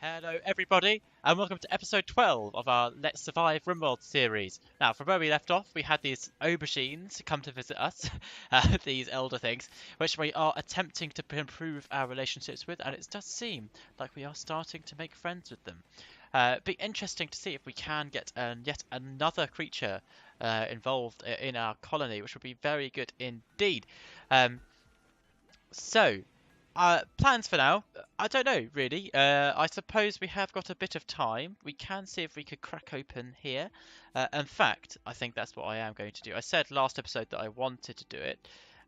Hello, everybody, and welcome to episode 12 of our Let's Survive Rimworld series. Now, from where we left off, we had these aubergines come to visit us, these elder things, which we are attempting to improve our relationships with, and it does seem like we are starting to make friends with them. It'd be interesting to see if we can get yet another creature involved in our colony, which would be very good indeed. Um, so, plans for now? I don't know, really. I suppose we have got a bit of time. We can see if we could crack open here. In fact, I think that's what I am going to do. I said last episode that I wanted to do it,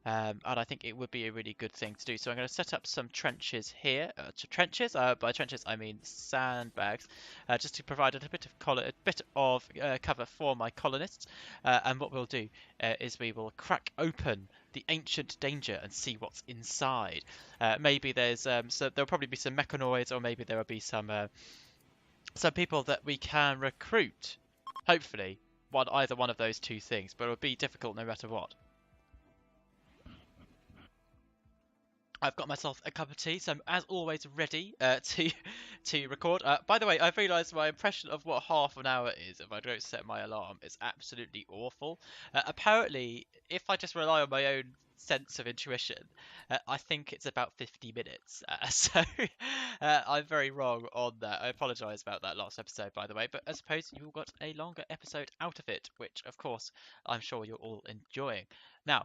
and I think it would be a really good thing to do. So I'm going to set up some trenches here. Trenches? By trenches, I mean sandbags, just to provide a bit of cover for my colonists. And what we'll do is we will crack open the ancient danger and see what's inside. Maybe there'll probably be some mechanoids, or maybe there will be some people that we can recruit. Hopefully, either one of those two things, but it'll be difficult no matter what. I've got myself a cup of tea, so I'm as always ready to record. By the way, I've realised my impression of what half an hour is if I don't set my alarm is absolutely awful. Apparently, if I just rely on my own sense of intuition, I think it's about 50 minutes. So I'm very wrong on that. I apologise about that last episode, by the way, but I suppose you got a longer episode out of it, which of course I'm sure you're all enjoying. Now,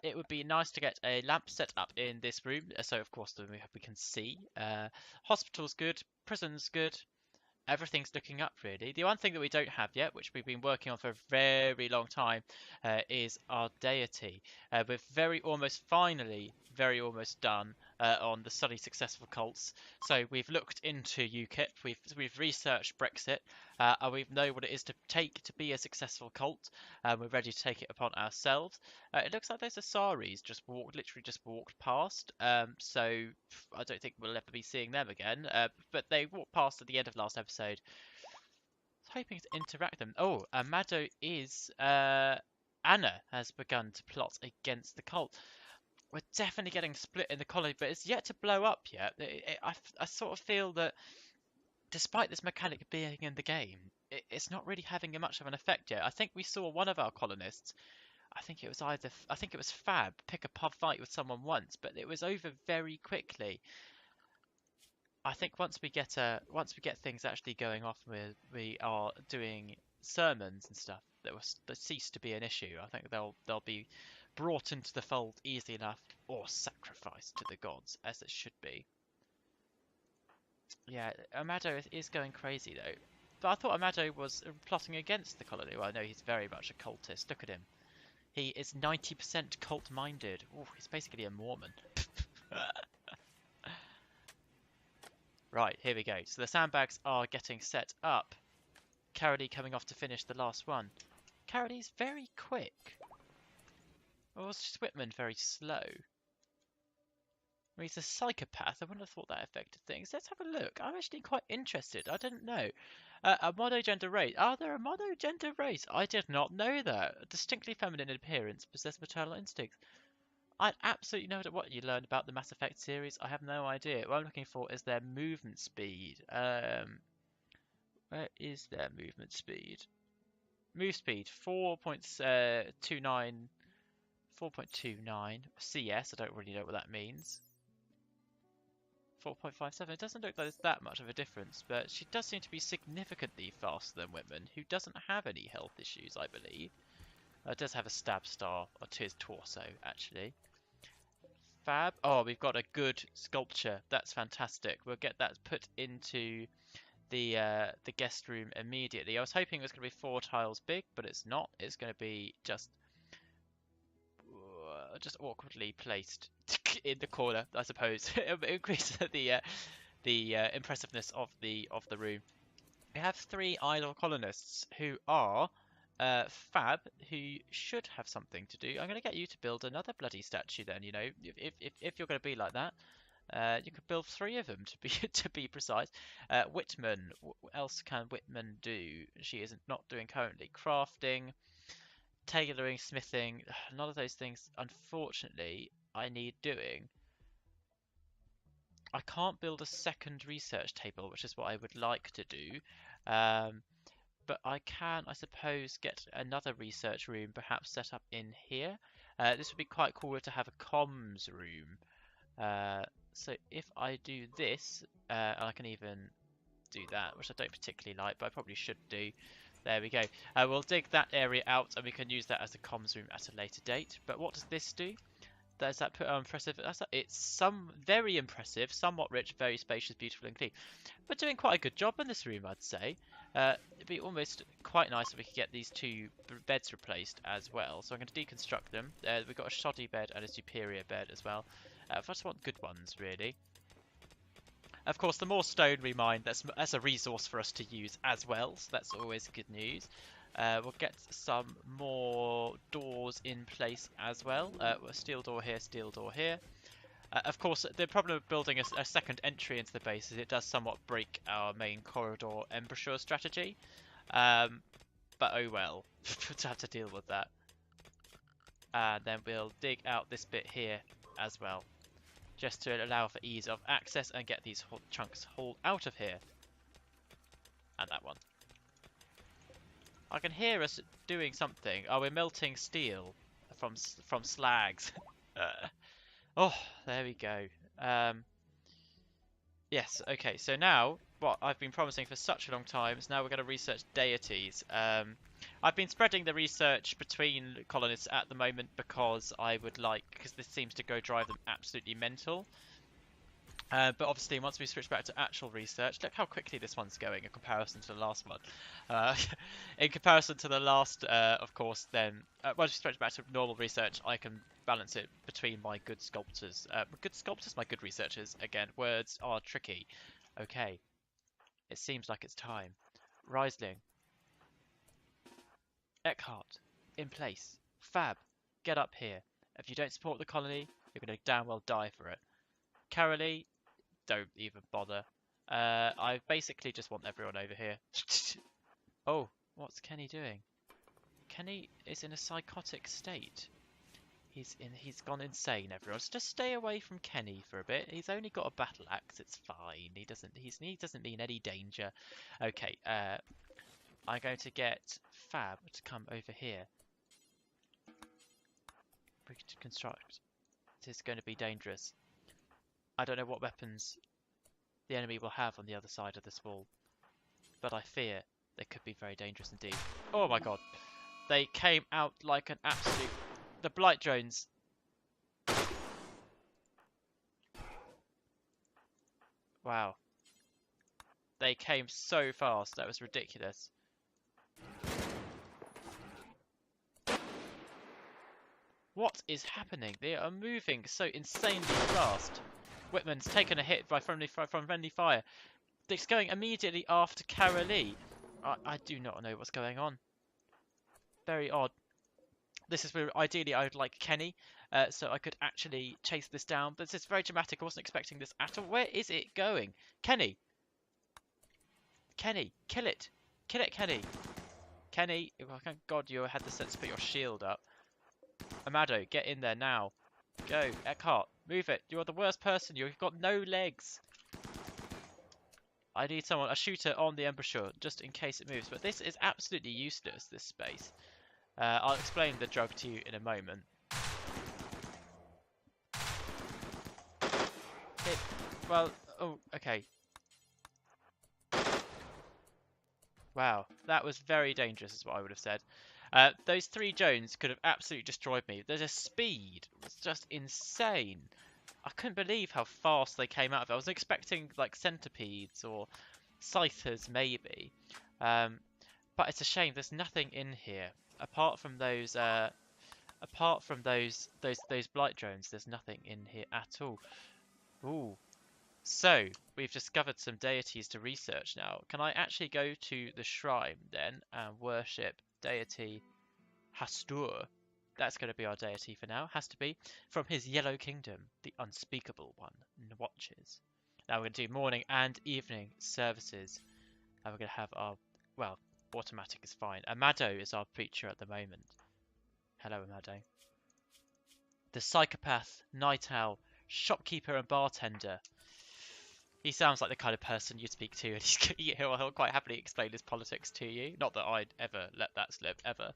it would be nice to get a lamp set up in this room, so of course we can see. Hospital's good, prison's good, everything's looking up really. The one thing that we don't have yet, which we've been working on for a very long time, is our deity. We're very almost done on the study successful cults. So we've looked into UKIP, we've researched Brexit, and we know what it is to take to be a successful cult. We're ready to take it upon ourselves. It looks like those Asaris literally just walked past. So I don't think we'll ever be seeing them again. But they walked past at the end of last episode. I was hoping to interact them. Oh, Amado is Anna has begun to plot against the cult. We're definitely getting split in the colony, but it's yet to blow up yet. I sort of feel that despite this mechanic being in the game, it's not really having much of an effect yet. I think we saw one of our colonists. I think it was Fab pick a pub fight with someone once, but it was over very quickly. I think once we get things actually going off, we are doing sermons and stuff that cease to be an issue. I think they'll be brought into the fold easily enough, or sacrificed to the gods as it should be. Yeah, Amado is going crazy though. But I thought Amado was plotting against the colony. Well, no, he's very much a cultist. Look at him. He is 90% cult-minded. Ooh, he's basically a Mormon. Right, here we go. So the sandbags are getting set up. Carolee coming off to finish the last one. Carolee's very quick. Or was Whitman very slow? Well, he's a psychopath. I wouldn't have thought that affected things. Let's have a look. I'm actually quite interested. I didn't know. A monogender race. Are there a monogender race? I did not know that. A distinctly feminine in appearance, possess maternal instincts. I absolutely know what you learned about the Mass Effect series. I have no idea. What I'm looking for is their movement speed. Where is their movement speed? Move speed 4.29 CS. I don't really know what that means. 4.57. It doesn't look like there's that much of a difference, but she does seem to be significantly faster than Whitman, who doesn't have any health issues, I believe. Does have a stab star to his torso, actually. Fab. Oh, we've got a good sculpture. That's fantastic. We'll get that put into the guest room immediately. I was hoping it was going to be 4 tiles big, but it's not. It's going to be just awkwardly placed in the corner, I suppose. It'll increase the impressiveness of the room. We have 3 idle colonists who are Fab, who should have something to do. I'm going to get you to build another bloody statue then, you know, if you're going to be like that. You could build 3 of them to be to be precise. Whitman, what else can Whitman do? She isn't not doing currently. Crafting, tailoring, smithing. None of those things, unfortunately, I need doing. I can't build a second research table, which is what I would like to do. Um, but I can, I suppose, get another research room perhaps set up in here. This would be quite cool to have a comms room. So if I do this, I can even do that, which I don't particularly like, but I probably should do. There we go. We'll dig that area out and we can use that as a comms room at a later date. But what does this do? Does that put impressive? It's very impressive, somewhat rich, very spacious, beautiful and clean. We're doing quite a good job in this room, I'd say. It'd be almost quite nice if we could get these two beds replaced as well. So I'm going to deconstruct them. We've got a shoddy bed and a superior bed as well. I just want good ones, really. Of course, the more stone we mine, that's a resource for us to use as well, so that's always good news. We'll get some more doors in place as well. A steel door here, steel door here. Of course, the problem of building a second entry into the base is it does somewhat break our main corridor embouchure strategy. But oh well, to have to deal with that. And then we'll dig out this bit here as well, just to allow for ease of access and get these chunks hauled out of here. And that one. I can hear us doing something. Oh, we're melting steel from slags. Oh, there we go. Yes, okay, so now, what I've been promising for such a long time is now we're going to research deities. I've been spreading the research between colonists at the moment because because this seems to drive them absolutely mental. But obviously, once we switch back to actual research, look how quickly this one's going in comparison to the last one. In comparison to the last, of course, then once we switch back to normal research, I can balance it between my good sculptors. My good researchers. Again, words are tricky. Okay, it seems like it's time. Riesling. Eckhart. In place. Fab. Get up here. If you don't support the colony, you're going to damn well die for it. Carolee. Don't even bother. I basically just want everyone over here. Oh, what's Kenny doing? Kenny is in a psychotic state. He's gone insane, everyone. So just stay away from Kenny for a bit. He's only got a battle axe, it's fine. He doesn't mean any danger. Okay, I'm going to get Fab to come over here. We can construct. This is going to be dangerous. I don't know what weapons the enemy will have on the other side of this wall, but I fear they could be very dangerous indeed. Oh my god. They came out like an absolute... The blight drones. Wow. They came so fast, that was ridiculous. What is happening? They are moving so insanely fast. Whitman's taken a hit from friendly fire. It's going immediately after Carolee. I do not know what's going on. Very odd. This is where ideally I would like Kenny, so I could actually chase this down. But this is very dramatic. I wasn't expecting this at all. Where is it going? Kenny! Kenny! Kill it! Kill it, Kenny! Kenny! Oh, thank God you had the sense to put your shield up. Amado, get in there now. Go. Eckhart, move it. You are the worst person. You've got no legs. I need a shooter on the embouchure, just in case it moves. But this is absolutely useless, this space. I'll explain the drug to you in a moment. Oh, okay. Wow, that was very dangerous, is what I would have said. Those 3 Jones could have absolutely destroyed me. There's a speed. It's just insane. I couldn't believe how fast they came out of it. I was expecting like centipedes or scythers maybe. But it's a shame there's nothing in here. Apart from those blight drones, there's nothing in here at all. Ooh. So, we've discovered some deities to research now. Can I actually go to the shrine then and worship deity Hastur? That's going to be our deity for now. Has to be. From his yellow kingdom, the unspeakable one watches. Now we're going to do morning and evening services. And we're going to have our, well, automatic is fine. Amado is our preacher at the moment. Hello, Amado. The psychopath, night owl, shopkeeper and bartender. He sounds like the kind of person you speak to, and he'll quite happily explain his politics to you. Not that I'd ever let that slip, ever.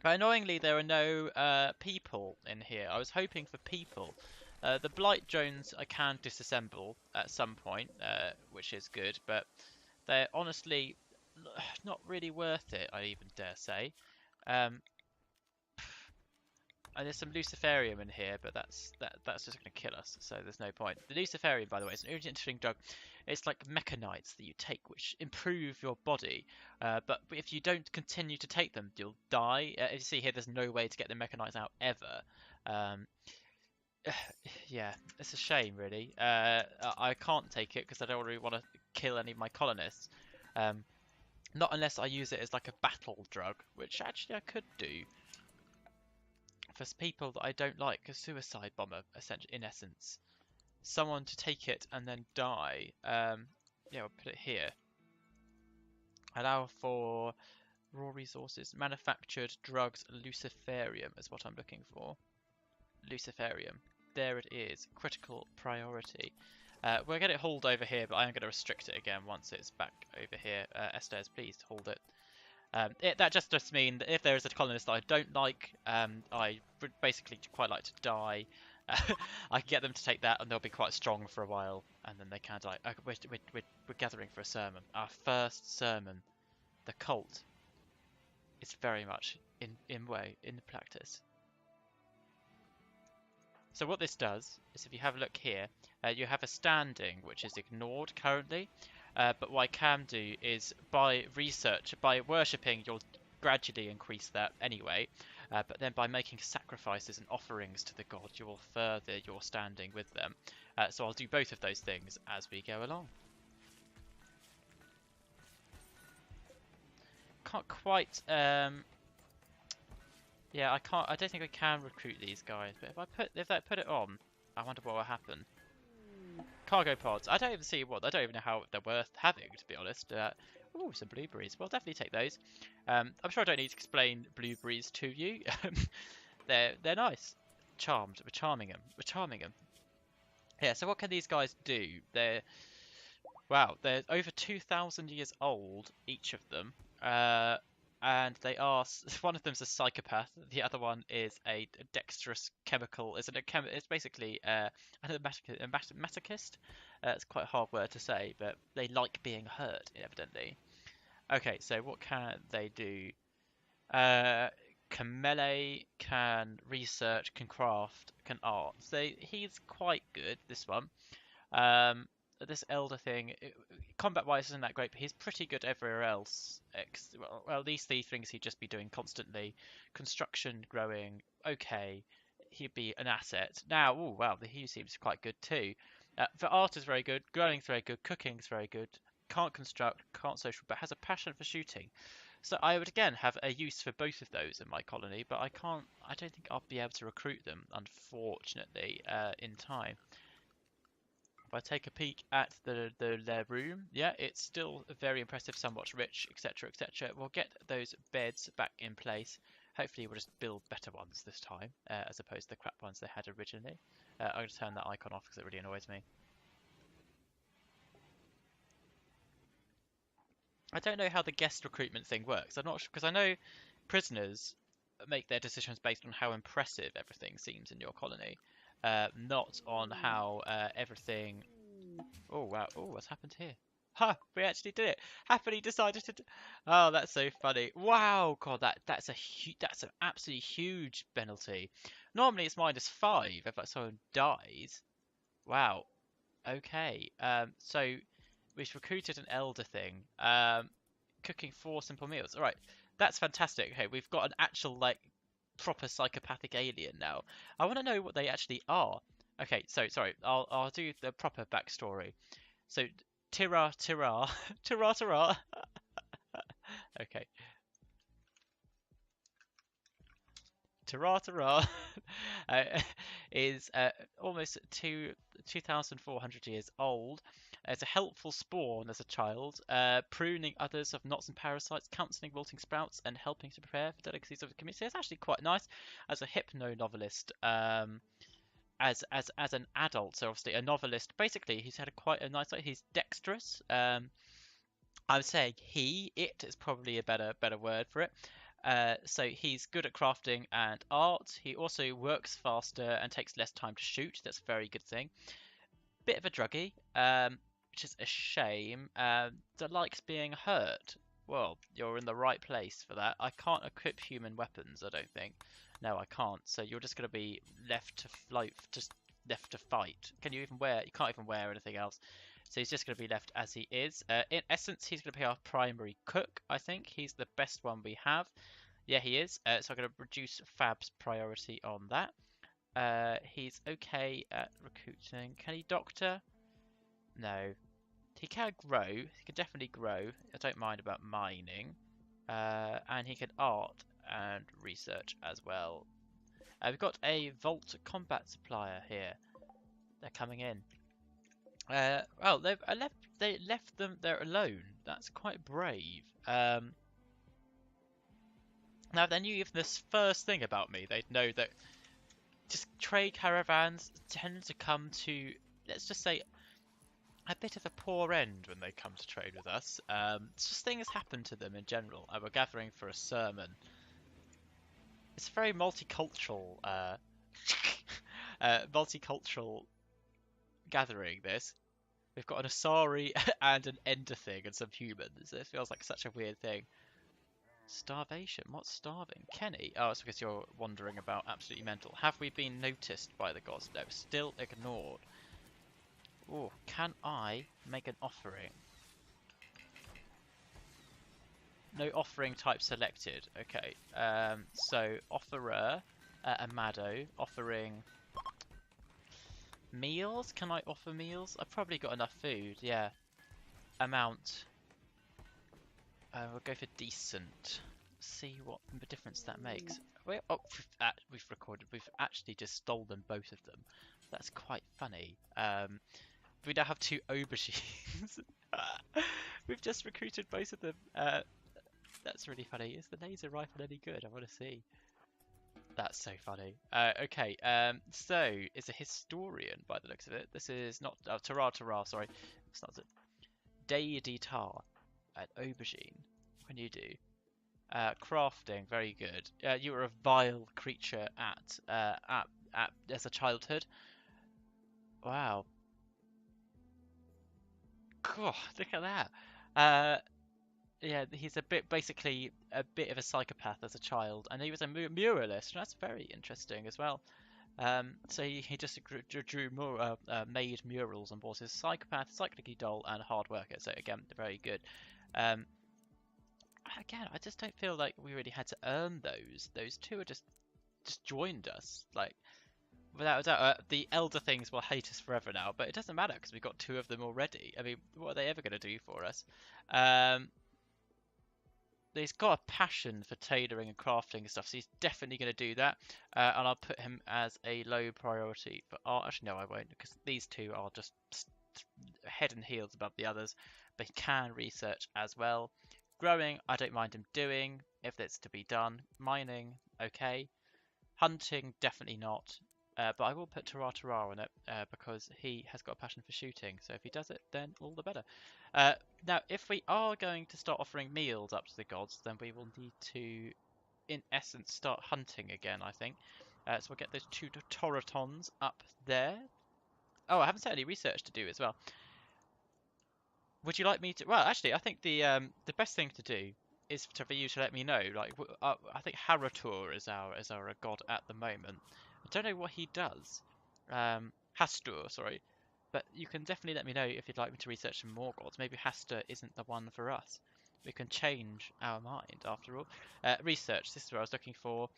But annoyingly, there are no people in here. I was hoping for people. The Blight drones I can disassemble at some point, which is good, but they're honestly not really worth it, I even dare say. Um, And there's some Luciferium in here, but that's just going to kill us, so there's no point. The Luciferium, by the way, is an interesting drug. It's like mechanites that you take, which improve your body, but if you don't continue to take them, you'll die. As you see here, there's no way to get the mechanites out ever. Um, yeah, it's a shame, really. I can't take it because I don't really want to kill any of my colonists. Not unless I use it as like a battle drug, which actually I could do. For people that I don't like, a suicide bomber, essentially, in essence. Someone to take it and then die. Yeah, we'll put it here. Allow for raw resources, manufactured drugs, Luciferium is what I'm looking for. Luciferium. There it is. Critical priority. We'll get it hauled over here, but I am going to restrict it again once it's back over here. Estes, please hold it. That just means that if there is a colonist that I don't like, I would basically quite like to die. I can get them to take that, and they'll be quite strong for a while, and then they can die. We're gathering for a sermon. Our first sermon. The cult is very much in practice. So what this does is, if you have a look here, you have a standing which is ignored currently. But what I can do is, by research, by worshipping, you'll gradually increase that anyway. But then by making sacrifices and offerings to the god, you will further your standing with them. So I'll do both of those things as we go along. Can't quite... yeah, I can't. I don't think I can recruit these guys. But if I put it on, I wonder what will happen. Cargo pods. I don't even see what. I don't even know how they're worth having, to be honest. Oh, some blueberries. We'll definitely take those. I'm sure I don't need to explain blueberries to you. They're nice. Charmed. We're charming them. We're charming them. Yeah. So what can these guys do? They're over 2,000 years old, each of them. And they are, one of them's a psychopath, the other one is a dexterous chemical, it's basically a masochist. It's quite a hard word to say, but they like being hurt, evidently. Okay, so what can they do? Can melee, can research, can craft, can art. So he's quite good, this one. This elder thing, combat-wise isn't that great, but he's pretty good everywhere else. Well, these three things he'd just be doing constantly. Construction, growing, okay, he'd be an asset. Now, oh wow, he seems quite good too. For art is very good, growing's very good, cooking's very good. Can't construct, can't social, but has a passion for shooting. So I would again have a use for both of those in my colony, but I don't think I'll be able to recruit them, unfortunately, in time. If I take a peek at their room, yeah, it's still very impressive, somewhat rich, etc., etc. We'll get those beds back in place. Hopefully we'll just build better ones this time, as opposed to the crap ones they had originally. I'm going to turn that icon off because it really annoys me. I don't know how the guest recruitment thing works. I'm not sure, because I know prisoners make their decisions based on how impressive everything seems in your colony. Not on how everything... Oh, wow. Oh, what's happened here? Ha! We actually did it. Happily decided to... Oh, that's so funny. Wow, God, that's an absolutely huge penalty. Normally it's -5 if someone dies. Wow. Okay. So we've recruited an elder thing. Cooking 4 simple meals. All right. That's fantastic. Okay, we've got an actual, like, proper psychopathic alien now. I want to know what they actually are. Okay, so sorry, I'll do the proper backstory. So Tira Tira Tira Tira. Okay. Tira Tira is almost 2,400 years old. It's a helpful spawn as a child, pruning others of knots and parasites, counselling wilting sprouts, and helping to prepare for delicacies of the community. It's actually quite nice as a hypno novelist. as an adult. So obviously a novelist. Basically, he's had quite a nice life. He's dexterous. I would say it is probably a better word for it. So he's good at crafting and art. He also works faster and takes less time to shoot. That's a very good thing. Bit of a druggie, which is a shame. That likes being hurt. Well, you're in the right place for that. I can't equip human weapons, I don't think. No, I can't. So you're just going to be left to float, just left to fight. Can you even wear? You can't even wear anything else. So he's just going to be left as he is. In essence, he's going to be our primary cook, I think. He's the best one we have. Yeah, he is. So I'm going to reduce Fab's priority on that. He's okay at recruiting. Can he doctor? No. He can grow. He can definitely grow. I don't mind about mining. And he can art and research as well. We've got a Vault combat supplier here. They're coming in. Well, they left them there alone. That's quite brave. Now, if they knew even this first thing about me, they'd know that just trade caravans tend to come to, let's just say, a bit of a poor end when they come to trade with us. It's just things happen to them in general. We're gathering for a sermon. It's a very multicultural, multicultural gathering. This we've got an Asari and an Ender thing and some humans. It feels like such a weird thing. Starvation? What's starving? Kenny? Oh, it's because you're wandering about absolutely mental. Have we been noticed by the gods? No, still ignored. Oh, can I make an offering? No offering type selected. Okay. So offerer, Amado, offering meals. Can I offer meals? I've probably got enough food. Yeah. Amount. We'll go for decent. See what difference that makes. Oh, we've recorded. We've actually just stolen both of them. That's quite funny. We now have 2 aubergines. We've just recruited both of them. That's really funny. Is the laser rifle any good? I want to see. That's so funny. Okay, so it's a historian by the looks of it. This is not Tara, sorry. It's not Deity Tar at aubergine. What can you do? Crafting, very good. You were a vile creature at as a childhood. Wow. God, look at that. Yeah, he's basically a bit of a psychopath as a child, and he was a muralist, and that's very interesting as well. So he just made murals on board. He's a psychopath, psychically dull, and a hard worker. So again, very good. Again, I just don't feel like we really had to earn those. Those 2 are just joined us, like without a doubt. The elder things will hate us forever now, but it doesn't matter because we've got 2 of them already. I mean, what are they ever going to do for us? He's got a passion for tailoring and crafting and stuff, so he's definitely going to do that. And I'll put him as a low priority for art. Actually, no, I won't, because these 2 are just head and heels above the others. But he can research as well. Growing, I don't mind him doing if it's to be done. Mining, okay. Hunting, definitely not. But I will put Tara on it because he has got a passion for shooting. So if he does it, then all the better. Now, if we are going to start offering meals up to the gods, then we will need to, in essence, start hunting again, I think. So we'll get those 2 Toratons up there. Oh, I haven't set any research to do as well. Would you like me to? Well, actually, I think the best thing to do is for you to let me know. Like, I think Harator is our god at the moment. I don't know what he does. Hastur, sorry. But you can definitely let me know if you'd like me to research some more gods. Maybe Hastur isn't the one for us. We can change our mind after all. Research, this is what I was looking for.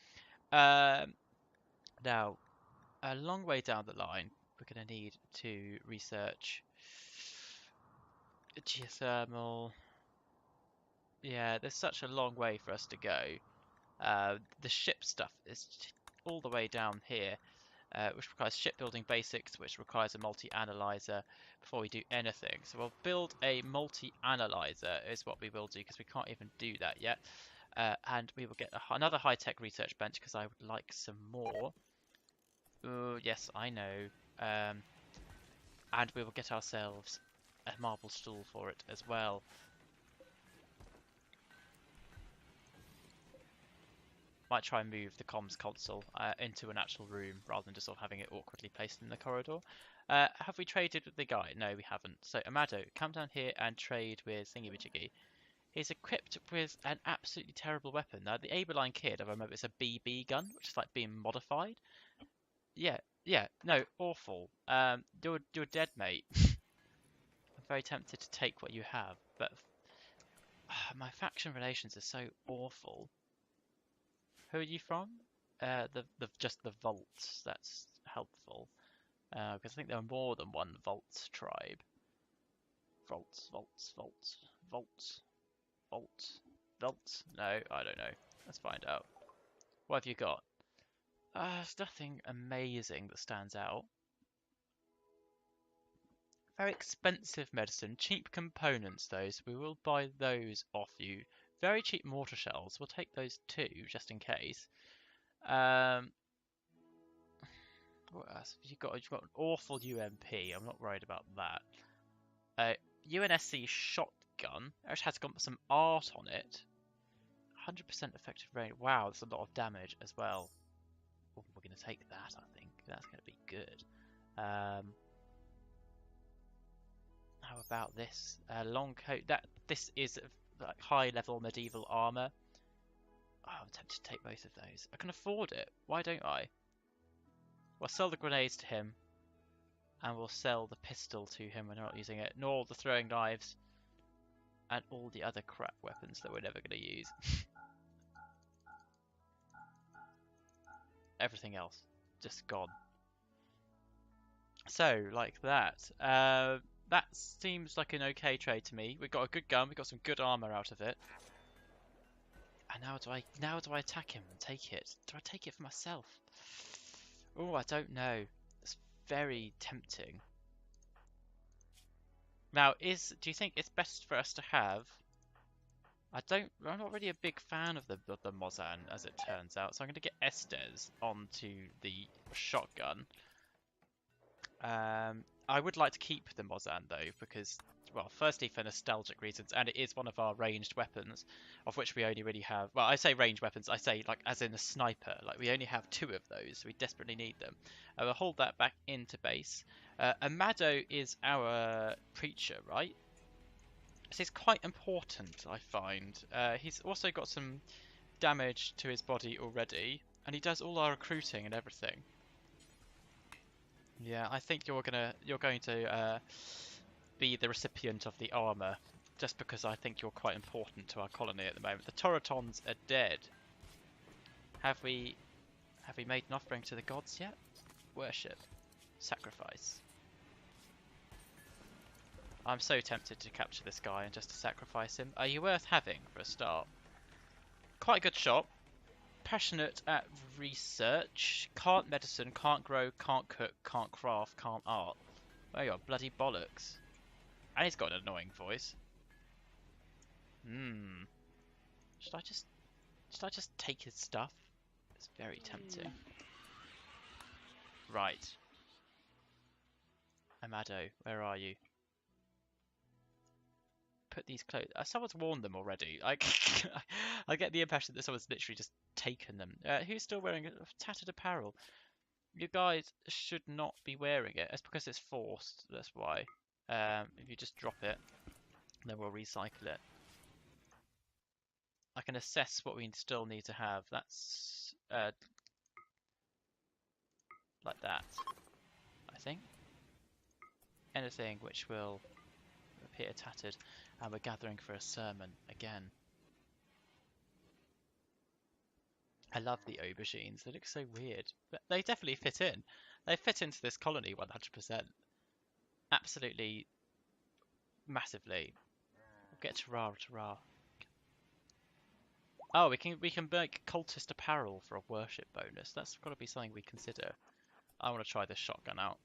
Now, a long way down the line, we're going to need to research geothermal. Yeah, there's such a long way for us to go. The ship stuff is all the way down here, which requires shipbuilding basics, which requires a multi-analyzer before we do anything. So we'll build a multi-analyzer is what we will do, because we can't even do that yet. And we will get another high-tech research bench, because I would like some more. Yes, I know. Um, and we will get ourselves a marble stool for it as well. Might try and move the comms console into an actual room rather than just sort of having it awkwardly placed in the corridor. Have we traded with the guy? No, we haven't. So, Amado, come down here and trade with Thingy-Majiggy. He's equipped with an absolutely terrible weapon. Now, the Aubergine kid, I remember, it's a BB gun, which is like being modified. Yeah, yeah, no, awful. You're dead, mate. I'm very tempted to take what you have, but my faction relations are so awful. Who are you from? The just the Volts. That's helpful. Because I think there are more than one Volts tribe. Volts, Volts, Volts, Volts, Volts, Volts. No, I don't know. Let's find out. What have you got? There's nothing amazing that stands out. Very expensive medicine, cheap components though, so we will buy those off you. Very cheap mortar shells. We'll take those too, just in case. What else have you got? You've got an awful UMP. I'm not worried about that. UNSC shotgun. It actually has got some art on it. 100% effective range. Wow, that's a lot of damage as well. Oh, we're going to take that, I think. That's going to be good. How about this? Long coat. This is like high-level medieval armor. Oh, I'm tempted to take both of those. I can afford it. Why don't I? We'll sell the grenades to him, and we'll sell the pistol to him when we're not using it, nor the throwing knives, and all the other crap weapons that we're never going to use. Everything else, just gone. So, like that. That seems like an okay trade to me. We've got a good gun, we've got some good armor out of it. And now do I attack him and take it? Do I take it for myself? Oh, I don't know. It's very tempting. Now, do you think it's best for us to have? I'm not really a big fan of the Mozan, as it turns out. So I'm going to get Estes onto the shotgun. I would like to keep the Mozan though, because, well, firstly for nostalgic reasons, and it is one of our ranged weapons, of which we only really have. Well, I say ranged weapons, I say like as in a sniper. Like we only have 2 of those, so we desperately need them. We'll hold that back into base. Amado is our preacher, right? This is quite important, I find. He's also got some damage to his body already, and he does all our recruiting and everything. Yeah, I think you're going to be the recipient of the armor, just because I think you're quite important to our colony at the moment. The Torotons are dead. Have we made an offering to the gods yet? Worship, sacrifice. I'm so tempted to capture this guy and just to sacrifice him. Are you worth having for a start? Quite a good shot. Passionate at research. Can't medicine, can't grow, can't cook, can't craft, can't art. Oh, you are bloody bollocks. And he's got an annoying voice. Should I just take his stuff? It's very tempting. Right. Amado, where are you? Put these clothes. Someone's worn them already. I get the impression that someone's literally just taken them. Who's still wearing tattered apparel? You guys should not be wearing it. It's because it's forced. That's why. If you just drop it, then we'll recycle it. I can assess what we still need to have. That's like that, I think. Anything which will appear tattered. And we're gathering for a sermon again. I love the aubergines. They look so weird, but they definitely fit in. They fit into this colony 100%. Absolutely, massively. We'll get Tarara. Oh, we can make cultist apparel for a worship bonus. That's got to be something we consider. I want to try this shotgun out.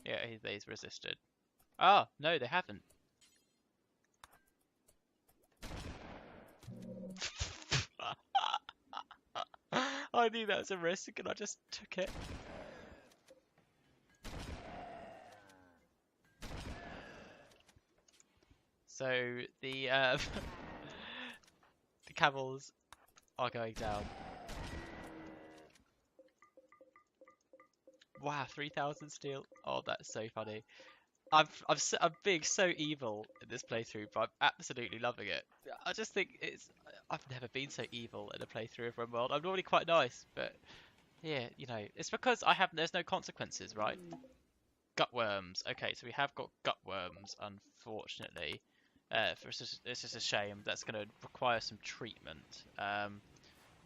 Yeah, he's resisted. Ah, no, they haven't. I knew that was a risk and I just took it. So the the camels are going down. Wow, 3,000 steel. Oh, that's so funny. I'm being so evil in this playthrough, but I'm absolutely loving it. I just think I've never been so evil in a playthrough of Rimworld. I'm normally quite nice, but yeah, you know, it's because there's no consequences, right? Gutworms. Okay, so we have got gutworms, unfortunately. It's just a shame. That's going to require some treatment,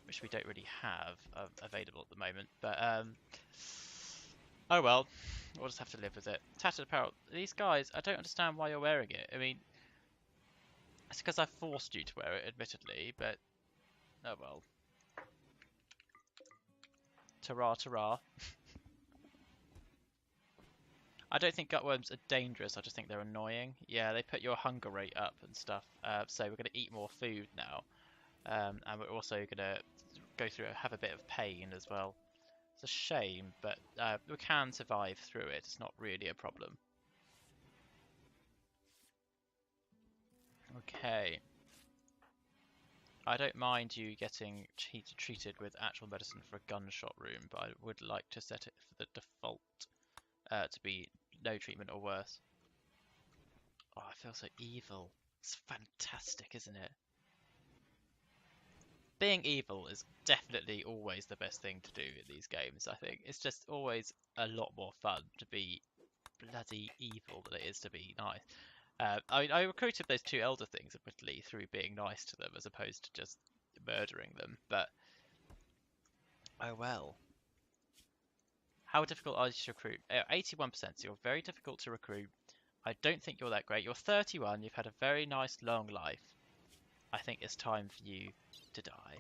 which we don't really have available at the moment. But oh well, we'll just have to live with it. Tattered apparel. These guys, I don't understand why you're wearing it. I mean, it's because I forced you to wear it, admittedly, but oh well. Ta-ra, ta-ra. I don't think gutworms are dangerous, I just think they're annoying. Yeah, they put your hunger rate up and stuff, so we're going to eat more food now. And we're also going to go through have a bit of pain as well. It's a shame, but we can survive through it. It's not really a problem. Okay. I don't mind you getting treated with actual medicine for a gunshot wound, but I would like to set it for the default to be no treatment or worse. Oh, I feel so evil. It's fantastic, isn't it? Being evil is definitely always the best thing to do in these games, I think. It's just always a lot more fun to be bloody evil than it is to be nice. I recruited those two elder things, admittedly, through being nice to them as opposed to just murdering them, but oh well. How difficult are you to recruit? 81%, so you're very difficult to recruit. I don't think you're that great. You're 31, you've had a very nice long life. I think it's time for you to die.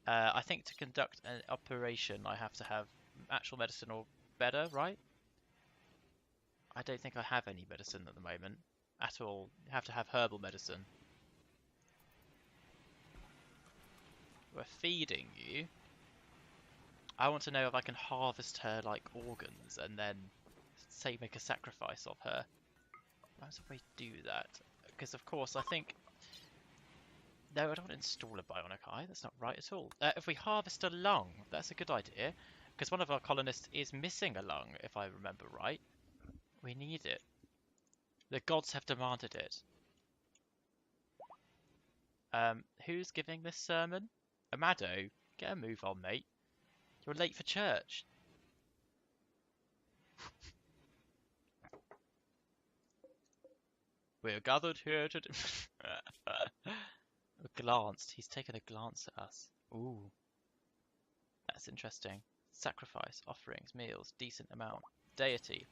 I think to conduct an operation, I have to have actual medicine or better, right? I don't think I have any medicine at the moment at all. You have to have herbal medicine. We're feeding you. I want to know if I can harvest her like organs and then say make a sacrifice of her. How's a way to do that? Because of course I think no, I don't want to install a bionic eye. That's not right at all. If we harvest a lung, that's a good idea. Because one of our colonists is missing a lung, if I remember right. We need it. The gods have demanded it. Who's giving this sermon? Amado, get a move on, mate. You're late for church. We're gathered here to... Glanced. He's taken a glance at us. Ooh. That's interesting. Sacrifice, offerings, meals, decent amount. Deity.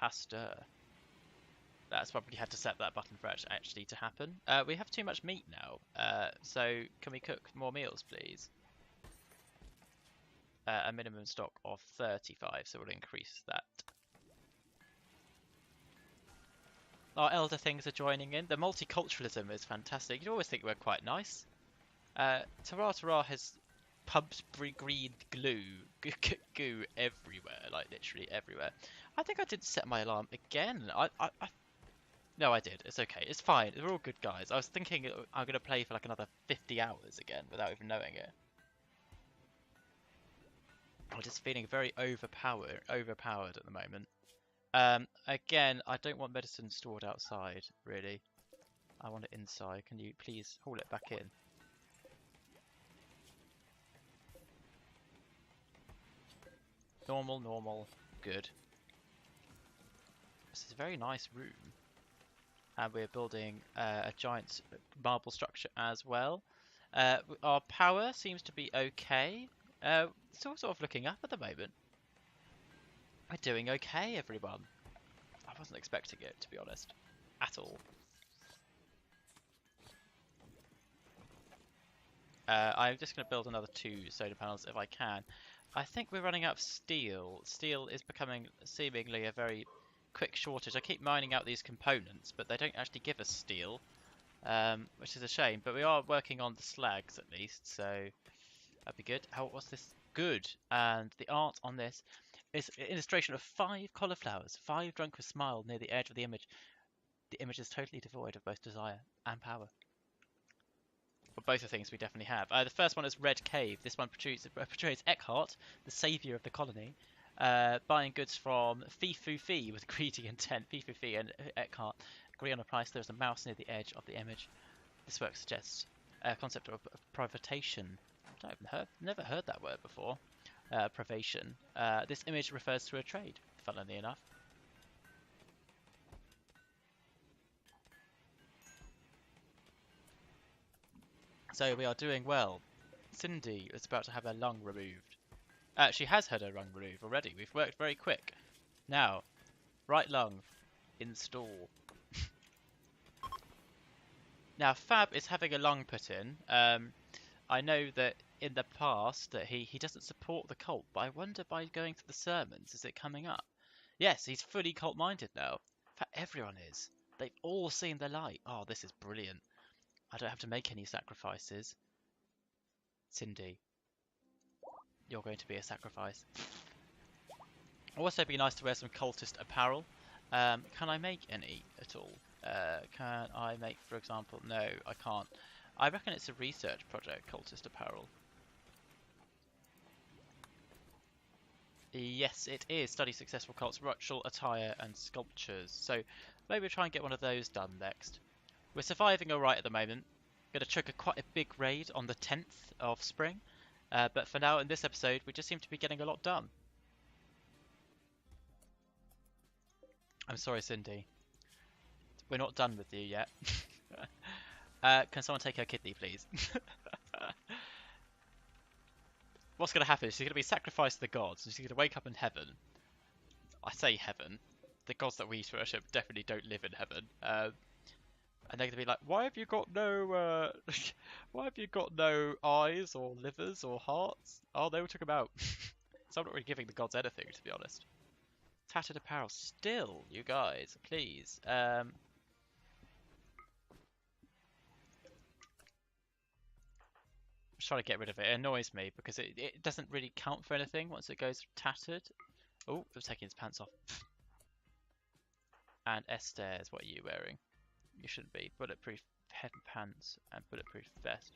Hastur. That's probably had to set that button for actually to happen. We have too much meat now. So can we cook more meals, please? A minimum stock of 35, so we'll increase that. Our elder things are joining in. The multiculturalism is fantastic. You always think we're quite nice. Tara Tara has pumped green goo everywhere, like literally everywhere. I think I did set my alarm again. No, I did. It's okay. It's fine. We're all good guys. I was thinking I'm going to play for like another 50 hours again without even knowing it. I'm just feeling very overpowered at the moment. Again, I don't want medicine stored outside, really. I want it inside. Can you please haul it back in? Normal, normal. Good. This is a very nice room. And we're building a giant marble structure as well. Our power seems to be okay. It's all sort of looking up at the moment. We're doing okay, everyone. I wasn't expecting it, to be honest, at all. I'm just going to build another 2 solar panels if I can. I think we're running out of steel. Steel is becoming seemingly a very quick shortage. I keep mining out these components, but they don't actually give us steel, which is a shame. But we are working on the slags at least, so That'd be good. How was this? Good. And the art on this is an illustration of 5 cauliflowers, 5 drunk with smile near the edge of the image. The image is totally devoid of both desire and power. But both are things we definitely have. The first one is Red Cave. This one portrays Eckhart, the saviour of the colony, buying goods from Fee Foo Fee with greedy intent. Fee Foo Fee and Eckhart agree on a price. There's a mouse near the edge of the image. This work suggests a concept of privatation. Never heard that word before. Privation. This image refers to a trade, funnily enough. So we are doing well. Cindy is about to have her lung removed. She has had her lung removed already. We've worked very quick. Now, right lung, install. Now, Fab is having a lung put in. I know that in the past that he doesn't support the cult, but I wonder by going through the sermons, is it coming up? Yes, he's fully cult-minded now. In fact, everyone is. They've all seen the light. Oh, this is brilliant. I don't have to make any sacrifices. Cindy, you're going to be a sacrifice. Also, it'd be nice to wear some cultist apparel. Can I make any at all? Can I make, for example? No, I can't. I reckon it's a research project, cultist apparel. Yes, it is. Study successful cults, ritual attire, and sculptures. So maybe we'll try and get one of those done next. We're surviving alright at the moment. Going to trigger quite a big raid on the 10th of spring. But for now, in this episode, we just seem to be getting a lot done. I'm sorry, Cindy. We're not done with you yet. Can someone take her kidney, please? What's going to happen is she's going to be sacrificed to the gods, and she's going to wake up in heaven. I say heaven. The gods that we worship definitely don't live in heaven. And they're going to be like, why have you got no, why have you got no eyes or livers or hearts? Oh, they all took them out. So I'm not really giving the gods anything, to be honest. Tattered apparel. Still, you guys, please. Just trying to get rid of it. It annoys me because it doesn't really count for anything once it goes tattered. Oh, I'm taking his pants off. And Esther's, what are you wearing? You shouldn't be. Bulletproof head and pants and bulletproof vest.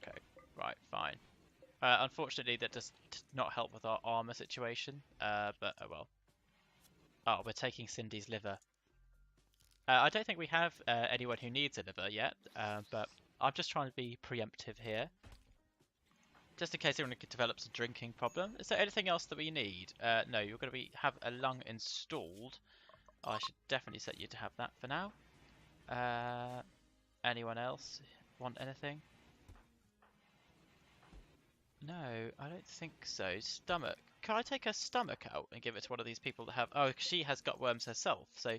Okay, right, fine. Unfortunately, that does not help with our armor situation. But oh well. Oh, we're taking Cindy's liver. I don't think we have anyone who needs a liver yet. But I'm just trying to be preemptive here. Just in case anyone develops a drinking problem. Is there anything else that we need? No, you're going to have a lung installed. I should definitely set you to have that for now. Anyone else want anything? No, I don't think so. Stomach. Can I take her stomach out and give it to one of these people that have... Oh, she has gut worms herself, so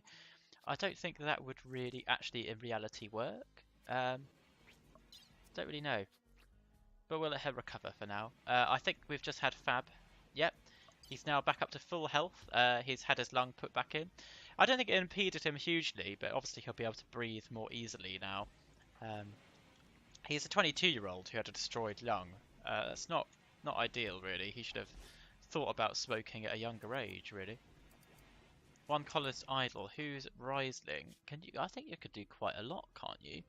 I don't think that would really actually in reality work. Don't really know. But we'll let her recover for now. I think we've just had Fab. Yep. He's now back up to full health. He's had his lung put back in. I don't think it impeded him hugely, but obviously he'll be able to breathe more easily now. He's a 22-year-old who had a destroyed lung. That's not ideal, really. He should have thought about smoking at a younger age, really. One colorist idol. Who's Riesling? Can you? I think you could do quite a lot, can't you?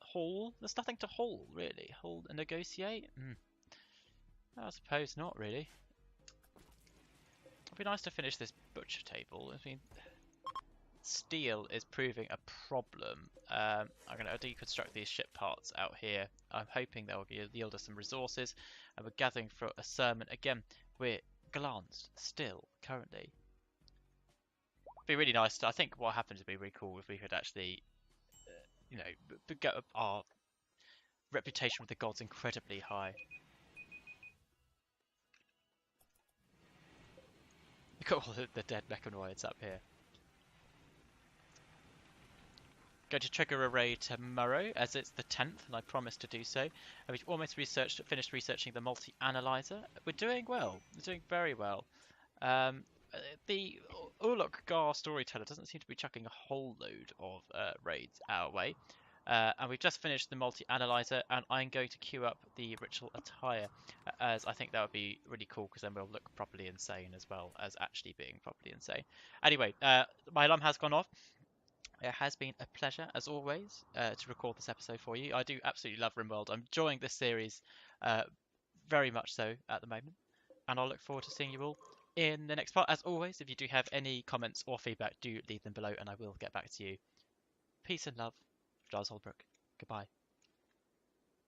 Haul? There's nothing to haul, really. Haul and negotiate? I suppose not, really. It'd be nice to finish this butcher table. I mean, steel is proving a problem. I'm going to deconstruct these ship parts out here. I'm hoping that will yield us some resources. And we're gathering for a sermon. Again, we're glanced still, currently. It'd be really nice. I think what happens would be really cool if we could actually, you know, get our reputation with the gods incredibly high. We've got all the dead mechanoids up here. Going to trigger a raid tomorrow, as it's the 10th, and I promised to do so. And we've almost finished researching the multi-analyzer. We're doing well. We're doing very well. The Urlok Gar storyteller doesn't seem to be chucking a whole load of raids our way. And we've just finished the multi-analyzer, and I'm going to queue up the ritual attire, as I think that would be really cool, because then we'll look properly insane as well as actually being properly insane. Anyway, my alarm has gone off. It has been a pleasure, as always, to record this episode for you. I do absolutely love Rimworld. I'm enjoying this series uh, very much so at the moment, and I'll look forward to seeing you all in the next part. As always, if you do have any comments or feedback, do leave them below, and I will get back to you. Peace and love, Giles Holbrook. Goodbye.